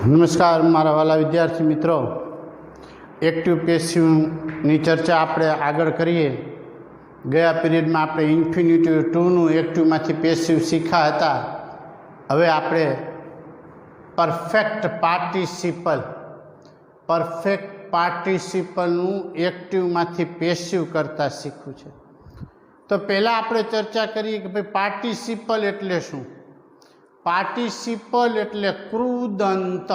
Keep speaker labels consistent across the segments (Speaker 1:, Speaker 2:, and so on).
Speaker 1: નમસ્કાર મારા વાલા વિદ્યાર્થી મિત્રો, એક્ટિવ પેસિવની ચર્ચા આપણે આગળ કરીએ. ગયા પીરિયડમાં આપણે ઇન્ફિનિટિવ ટુનું એક્ટિવમાંથી પેસિવ શીખ્યા હતા. હવે આપણે પરફેક્ટ પાર્ટિસિપલનું એક્ટિવમાંથી પેસિવ કરતાં શીખવું છે. તો પહેલાં આપણે ચર્ચા કરીએ કે ભાઈ પાર્ટિસિપલ એટલે શું. પાર્ટિસિપલ એટલે કૃદંત.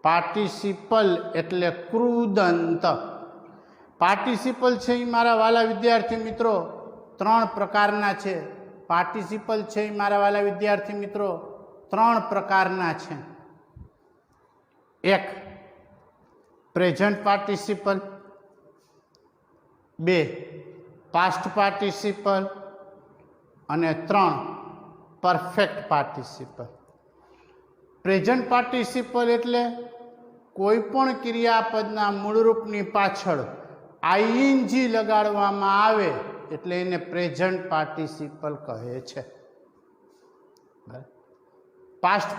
Speaker 1: પાર્ટિસિપલ એટલે કૃદંત. પાર્ટિસિપલ છે એ મારા વાલા વિદ્યાર્થી મિત્રો 3 પ્રકારના છે. પાર્ટિસિપલ છે એ મારા વાલા વિદ્યાર્થી મિત્રો 3 પ્રકારના છે. એક પ્રેઝન્ટ પાર્ટિસિપલ, 2 પાસ્ટ પાર્ટિસિપલ અને 3 પરફેક્ટ પાર્ટિસિપલ. પ્રેઝન્ટ પાર્ટિસિપલ એટલે કોઈ પણ ક્રિયાપદના મૂળરૂપની પાછળ આઈએનજી લગાડવામાં આવે એટલે એને પ્રેઝન્ટ પાર્ટિસિપલ કહે છે. પાસ્ટ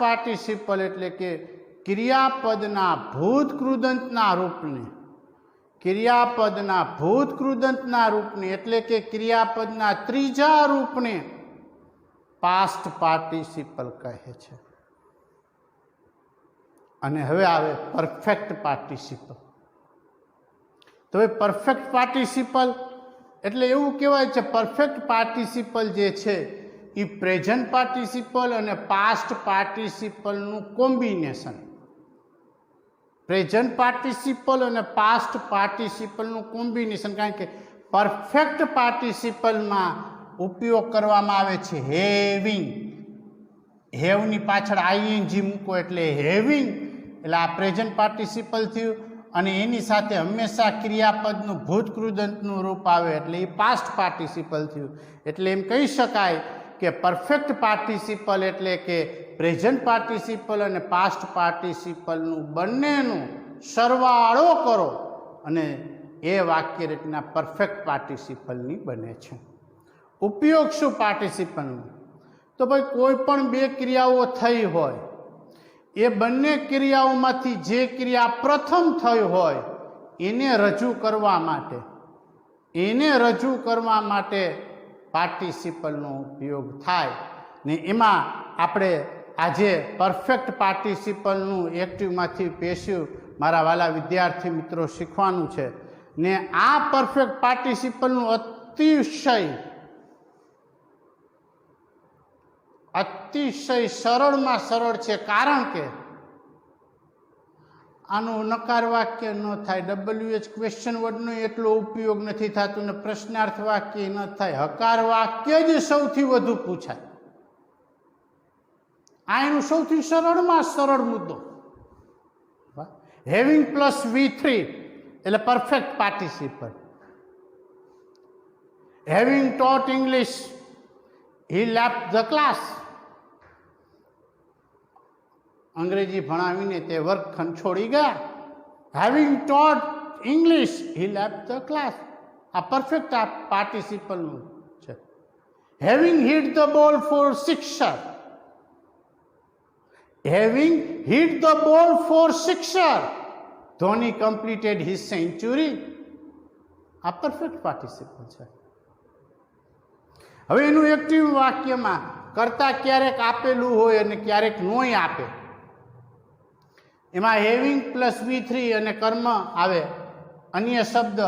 Speaker 1: પાર્ટિસિપલ એટલે કે ક્રિયાપદના ભૂતકૃદંતના રૂપને એટલે કે ક્રિયાપદના ત્રીજા રૂપને પાસ્ટ પાર્ટિસિપલ કહે છે. અને હવે આવે પરફેક્ટ પાર્ટિસિપલ. તો હવે પરફેક્ટ પાર્ટિસિપલ એટલે એવું કહેવાય છે, પરફેક્ટ પાર્ટિસિપલ જે છે એ પ્રેઝન્ટ પાર્ટિસિપલ અને પાસ્ટ પાર્ટિસિપલનું કોમ્બિનેશન. પ્રેઝન્ટ પાર્ટિસિપલ અને પાસ્ટ પાર્ટિસિપલનું કોમ્બિનેશન. કારણ કે પરફેક્ટ પાર્ટિસિપલમાં ઉપયોગ કરવામાં આવે છે હેવિંગ. હેવની પાછળ આઈએનજી મૂકો એટલે હેવિંગ, એટલે આ પ્રેઝન્ટ પાર્ટિસિપલ થયું. અને એની સાથે હંમેશા ક્રિયાપદનું ભૂતકૃદંતનું રૂપ આવે એટલે એ પાસ્ટ પાર્ટિસિપલ થયું. એટલે એમ કહી શકાય કે પરફેક્ટ પાર્ટિસિપલ એટલે કે પ્રેઝન્ટ પાર્ટિસિપલ અને પાસ્ટ પાર્ટિસિપલનું બંનેનું સરવાળો કરો અને એ વાક્ય રચના પરફેક્ટ પાર્ટિસિપલની બને છે. ઉપયોગ શું પાર્ટિસિપલનો? તો ભાઈ કોઈ પણ 2 ક્રિયાઓ થઈ હોય, એ બંને ક્રિયાઓમાંથી જે ક્રિયા પ્રથમ થઈ હોય એને રજૂ કરવા માટે પાર્ટિસિપલનો ઉપયોગ થાય. ને એમાં આપણે આજે પરફેક્ટ પાર્ટિસિપલનું એક્ટિવમાંથી પેસિવ મારા વાલા વિદ્યાર્થી મિત્રો શીખવાનું છે. ને આ પરફેક્ટ પાર્ટિસિપલનું અતિશય સરળમાં સરળ છે. કારણ કે આનું નકાર વાક્ય ન થાય, WH ક્વેશ્ચન વર્ડનો એટલો ઉપયોગ નથી થતો ને પ્રશ્નાર્થ વાક્ય ન થાય. હકાર વાક્ય જ સૌથી વધુ પૂછાય. આ એનું સૌથી સરળમાં સરળ મુદ્દો. હેવિંગ પ્લસ V3 એટલે perfect participle. Having taught English he left the class. અંગ્રેજી ભણાવીને તે વર્ગખંડ છોડી ગયા. Having taught English he left the class. આ પરફેક્ટ પાર્ટિસિપલનું છે. Having hit the ball for sixer. Having hit the ball for sixer, Dhoni completed his century. આ પરફેક્ટ પાર્ટિસિપલ છે. હવે એનું એક્ટિવ વાક્યમાં કરતા ક્યારેક આપેલું હોય અને ક્યારેક નોય આપે. એમાં હેવિંગ પ્લસ V3 અને કર્મ આવે, અન્ય શબ્દ,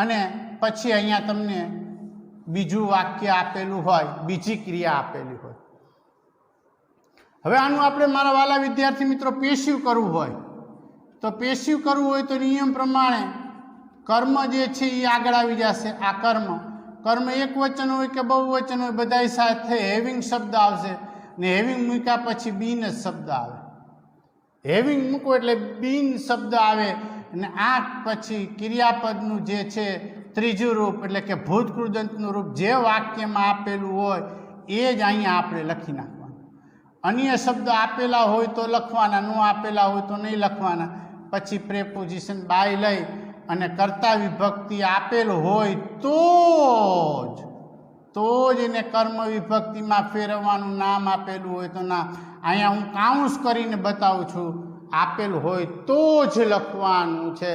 Speaker 1: અને પછી અહીંયા તમને બીજું વાક્ય આપેલું હોય, બીજી ક્રિયા આપેલી હોય. હવે આનું આપણે મારા વાલા વિદ્યાર્થી મિત્રો પેસિવ કરવું હોય તો નિયમ પ્રમાણે કર્મ જે છે એ આગળ આવી જશે. આ કર્મ એક વચન હોય કે બહુવચન હોય, બધા સાથે હેવિંગ શબ્દ આવશે. ને હેવિંગ મૂક્યા પછી બીન શબ્દ આવે. હેવિંગ મૂકો એટલે બીન શબ્દ આવે. અને આ પછી ક્રિયાપદનું જે છે ત્રીજું રૂપ એટલે કે ભૂતકૃદંતનું રૂપ જે વાક્યમાં આપેલું હોય એ જ અહીંયા આપણે લખી નાખવાનું. અન્ય શબ્દ આપેલા હોય તો લખવાના, ન આપેલા હોય તો નહીં લખવાના. પછી પ્રેપોઝિશન બાય લઈ અને કર્તા વિભક્તિ આપેલ હોય તો જ તો જ એને કર્મ વિભક્તિમાં ફેરવવાનું નામ આપેલું હોય તો ના. અહીંયા હું કાઉન્સ કરીને બતાવું છું, આપેલું હોય તો જ લખવાનું છે,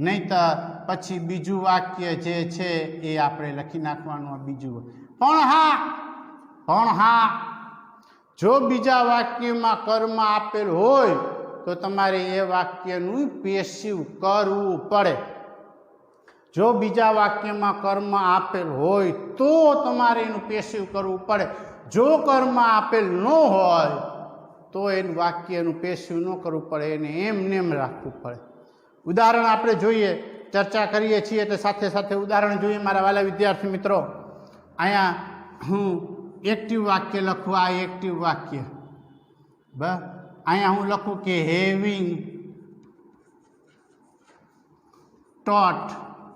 Speaker 1: નહીંતર પછી બીજું વાક્ય જે છે એ આપણે લખી નાખવાનું બીજું. પણ હા જો બીજા વાક્યમાં કર્મ આપેલ હોય તો તમારે એ વાક્યનું પેસિવ કરવું પડે. જો બીજા વાક્યમાં કર્મ આપેલ હોય તો તમારે એનું પેસિવ કરવું પડે. જો કર્મ આપેલ ન હોય તો એનું વાક્યનું પેસિવ ન કરવું પડે, એને એમ રાખવું પડે. ઉદાહરણ આપણે જોઈએ, ચર્ચા કરીએ છીએ એટલે સાથે સાથે ઉદાહરણ જોઈએ. મારા વાલા વિદ્યાર્થી મિત્રો, અહીંયા હું એક્ટિવ વાક્ય લખું, આ એક્ટિવ વાક્ય બસ. અહીંયા હું લખું કે having taught,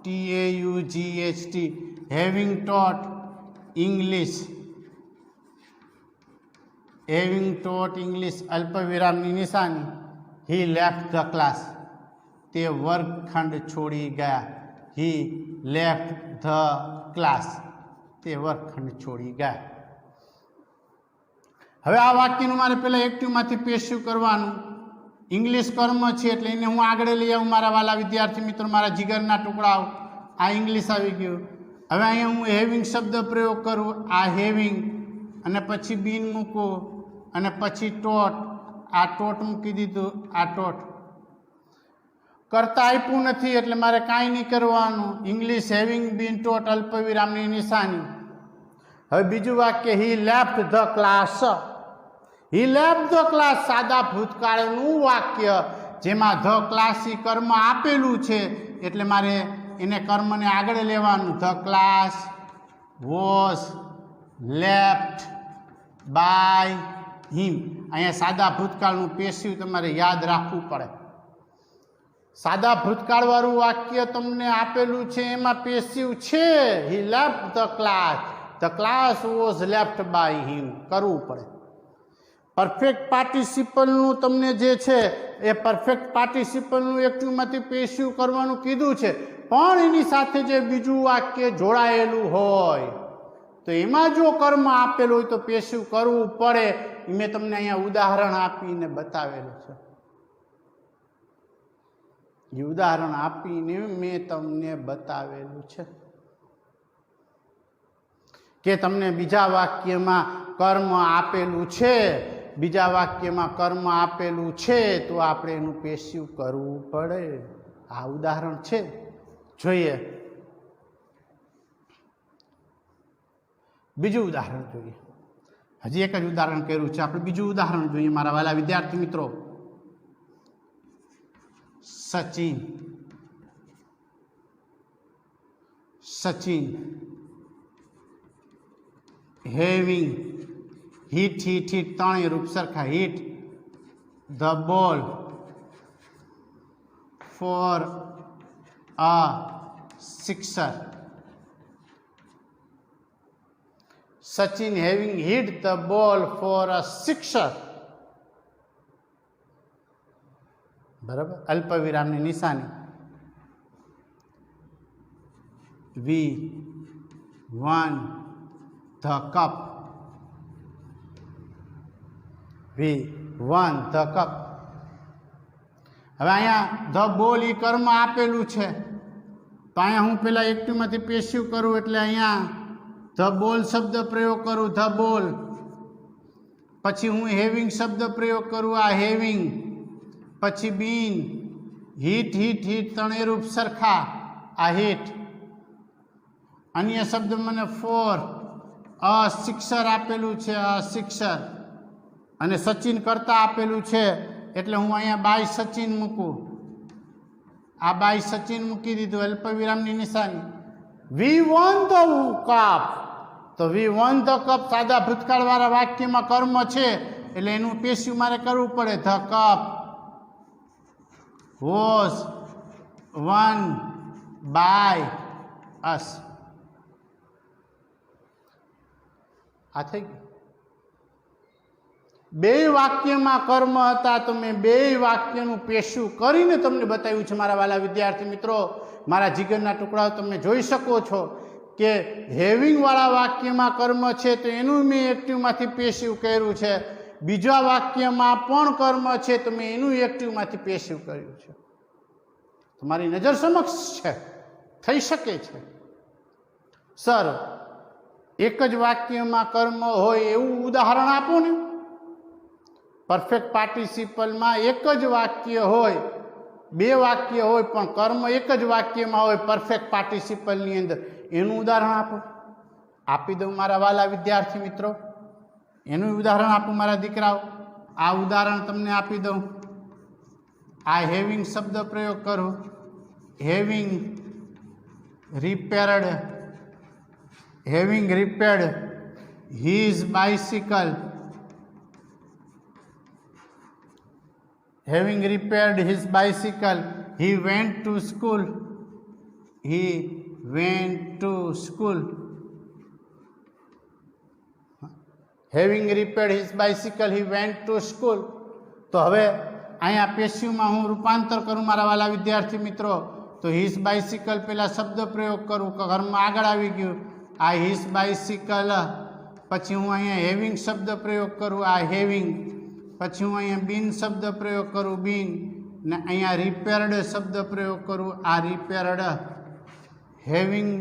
Speaker 1: TAUGHT, having taught English, having taught English અલ્પવિરામની નિશાની, હી લેફ્ટ ધ ક્લાસ, તે વર્ગખંડ છોડી ગયા. હી લેફ્ટ ધ ક્લાસ, તે વર્ગખંડ છોડી ગયા. હવે આ વાક્યનું મારે પહેલાં એક્ટિવમાંથી પેસિવ કરવાનું. ઇંગ્લિશ કર્મ છે એટલે એને હું આગળ લઈ આવું. મારા વાલા વિદ્યાર્થી મિત્રો, મારા જીગરના ટુકડાઓ, આ ઇંગ્લિશ આવી ગયું. હવે અહીંયા હું હેવિંગ શબ્દ પ્રયોગ કરું, આ હેવિંગ, અને પછી બીન મૂકું, અને પછી ટોટ, આ ટોટ મૂકી દીધું, આ ટોટ. કરતા આપ્યું નથી એટલે મારે કાંઈ નહીં કરવાનું. ઇંગ્લિશ હેવિંગ બીન ટોટ અલ્પવિરામની નિશાની. હવે બીજું વાક્ય, હી left the class. He left the class સાદા ભૂતકાળનું વાક્ય, જેમાં ધ ક્લાસી કર્મ આપેલું છે એટલે મારે એને કર્મને આગળ લેવાનું. The class was left by him. અહીંયા સાદા ભૂતકાળનું પેસિવ તમારે યાદ રાખવું પડે. સાદા ભૂતકાળવાળું વાક્ય તમને આપેલું છે, એમાં પેસિવ છે. He left the class, the class was left by him કરવું પડે. પરફેક્ટ પાર્ટિસિપલનું તમને જે છે એ પરફેક્ટ પાર્ટિસિપલનું એક્ટિવમાંથી પેસિવ કરવાનું કીધું છે, પણ એની સાથે જે બીજું વાક્ય જોડાયેલું હોય તો એમાં જો કર્મ આપેલું હોય તો પેસિવ કરવું પડે. મેં તમને અહીંયા ઉદાહરણ આપીને બતાવેલું છે. એ ઉદાહરણ આપીને મેં તમને બતાવેલું છે કે તમને બીજા વાક્યમાં કર્મ આપેલું છે, બીજા વાક્યમાં કર્મ આપેલું છે તો આપણે એનું પેસિવ કરવું પડે. આ ઉદાહરણ છે, જોઈએ. બીજું ઉદાહરણ જોઈએ. હજી એક જ ઉદાહરણ કર્યું છે, આપણે બીજું ઉદાહરણ જોઈએ મારા વાલા વિદ્યાર્થી મિત્રો. Sachin, Sachin having hit, hit, hit, ત્રણેય રૂપ સરખા. Hit the ball for a sixer. Sachin having hit the ball for a sixer. બરાબર, અલ્પવિરામની નિશાની. We won the cup, we won the cup. હવે અહીંયા ધ બોલ એ કર્મ આપેલું છે તો અહીંયા હું પેલા એક્ટિવમાંથી પેસિવ કરું એટલે અહીંયા ધ બોલ શબ્દ પ્રયોગ કરું, ધ બોલ. પછી હું હેવિંગ શબ્દ પ્રયોગ કરું, આ હેવિંગ. પછી બીન, હિટ, હિટ, હિટ, ત્રણેય રૂપ સરખા, આ હિટ. અન્ય શબ્દ મને ફોર અ સિક્સર આપેલું છે, અ સિક્સર. અને સચિન કરતા આપેલું છે એટલે હું અહીંયા બાય સચિન મૂકું, આ બાય સચિન મૂકી દીધું, અલ્પવિરામની નિશાની. વી વન ધ કપ, તો વી વન ધ કપ સાદા ભૂતકાળવાળા વાક્યમાં કર્મ છે એટલે એનું પેસિવ મારે કરવું પડે. The cup was won by us. આ થઈ ગયું. બે વાક્યમાં કર્મ હતા તો મેં બે વાક્યનું પેશિવ કરીને તમને બતાવ્યું છે મારા વાલા વિદ્યાર્થી મિત્રો, મારા જીગરના ટુકડાઓ તમે જોઈ શકો છો કે હેવિંગવાળા વાક્યમાં કર્મ છે તો એનું મેં એક્ટિવમાંથી પેસિવ કર્યું છે, બીજા વાક્યમાં પણ કર્મ છે તો મેં એનું એક્ટિવમાંથી પેસિવ કર્યું છે. તમારી નજર સમક્ષ છે, થઈ શકે છે. સર, એક જ વાક્યમાં કર્મ હોય એવું ઉદાહરણ આપો ને. પરફેક્ટ પાર્ટિસિપલમાં એક જ વાક્ય હોય, બે વાક્ય હોય પણ કર્મ એક જ વાક્યમાં હોય પરફેક્ટ પાર્ટિસિપલની અંદર, એનું ઉદાહરણ આપો. આપી દઉં મારા વાલા વિદ્યાર્થી મિત્રો, એનું ઉદાહરણ આપું મારા દીકરાઓ. આ ઉદાહરણ તમને આપી દઉં. આ હેવિંગ શબ્દ પ્રયોગ કરો. Having repaired his bicycle. Having repaired his bicycle, he went to school. Having repaired his bicycle, he went to school. તો હવે અહીંયા પેશિવમાં હું રૂપાંતર કરું મારા વાલા વિદ્યાર્થી મિત્રો. તો હિઝ બાઇસિકલ પેલા શબ્દ પ્રયોગ કરું, ઘરમાં આગળ આવી ગયું. આ હિઝ બાઇસિકલ, પછી હું અહીંયા હેવિંગ શબ્દ પ્રયોગ કરું, આ હેવિંગ, પછી હું અહીંયા બીન શબ્દ પ્રયોગ કરું, બીન, ને અહીંયા રિપેર્ડ શબ્દ પ્રયોગ કરું, આ repaired. Having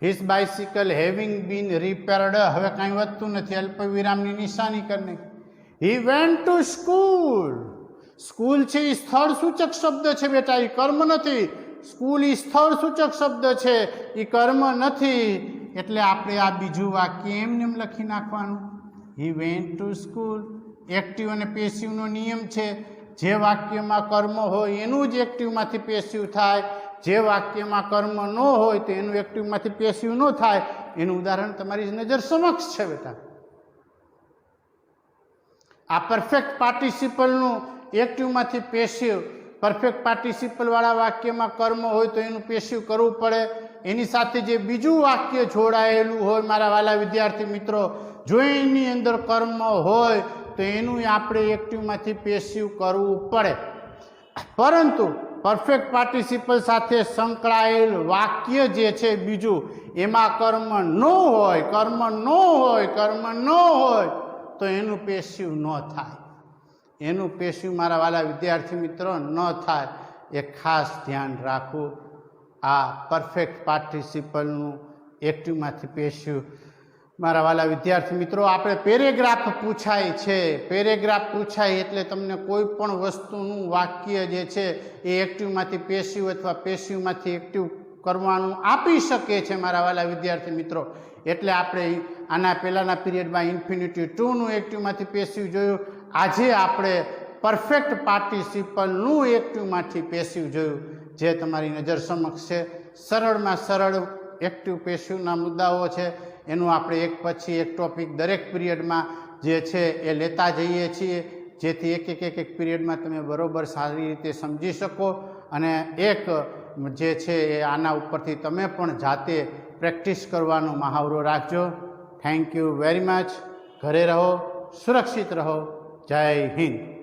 Speaker 1: his bicycle, having been repaired. હવે કાંઈ વધતું નથી, અલ્પ વિરામની નિશાની કરીને he went to school. School છે એ સ્થળ સૂચક શબ્દ છે બેટા, એ કર્મ નથી. સ્કૂલ એ સ્થળ સૂચક શબ્દ છે, એ કર્મ નથી. એટલે આપણે આ બીજું વાક્ય એમને એમ લખી નાખવાનું. હી વેન્ટ ટુ સ્કૂલ. એક્ટિવ અને પેસિવનો નિયમ છે, જે વાક્યમાં કર્મ હોય એનું જ એક્ટિવમાંથી પેસિવ થાય, જે વાક્યમાં કર્મ ન હોય તો એનું એક્ટિવમાંથી પેસિવ ન થાય. એનું ઉદાહરણ તમારી નજર સમક્ષ છે બેટા. આ પરફેક્ટ પાર્ટિસિપલનું એક્ટિવમાંથી પેસિવ, પરફેક્ટ પાર્ટિસિપલવાળા વાક્યમાં કર્મ હોય તો એનું પેસિવ કરવું પડે. એની સાથે જે બીજું વાક્ય જોડાયેલું હોય મારા વાલા વિદ્યાર્થી મિત્રો, જો એની અંદર કર્મ હોય તો એનું આપણે એક્ટિવમાંથી પેસિવ કરવું પડે. પરંતુ પરફેક્ટ પાર્ટિસિપલ સાથે સંકળાયેલ વાક્ય જે છે બીજું, એમાં કર્મ ન હોય તો એનું પેસિવ ન થાય. એનું પેસિવ મારા વાલા વિદ્યાર્થી મિત્રો ન થાય, એ ખાસ ધ્યાન રાખવું. આ પરફેક્ટ પાર્ટિસિપલનું એક્ટિવમાંથી પેસિવ. મારા વાલા વિદ્યાર્થી મિત્રો, આપણે પેરેગ્રાફ પૂછાય છે. પેરેગ્રાફ પૂછાય એટલે તમને કોઈ પણ વસ્તુનું વાક્ય જે છે એ એક્ટિવમાંથી પેસિવ અથવા પેસિવમાંથી એક્ટિવ કરવાનું આપી શકે છે મારા વાલા વિદ્યાર્થી મિત્રો. એટલે આપણે આના પહેલાંના પીરિયડમાં ઇન્ફિનિટી ટુનું એક્ટિવમાંથી પેસિવ જોયું. આજે આપણે પરફેક્ટ પાર્ટિસિપલનું એક્ટિવમાંથી પેસિવ જોયું, જે તમારી નજર સમક્ષ છે. સરળમાં સરળ એક્ટિવ પેસિવના મુદ્દાઓ છે, એનું આપણે એક પછી એક ટોપિક દરેક પીરિયડમાં જે છે એ લેતા જઈએ છીએ, જેથી એક પીરિયડમાં તમે બરાબર સારી રીતે સમજી શકો. અને એક જે છે એ આના ઉપરથી તમે પણ જાતે પ્રેક્ટિસ કરવાનો મહાવરો રાખજો. Thank you very much. ઘરે રહો, સુરક્ષિત રહો. જય હિન્દ.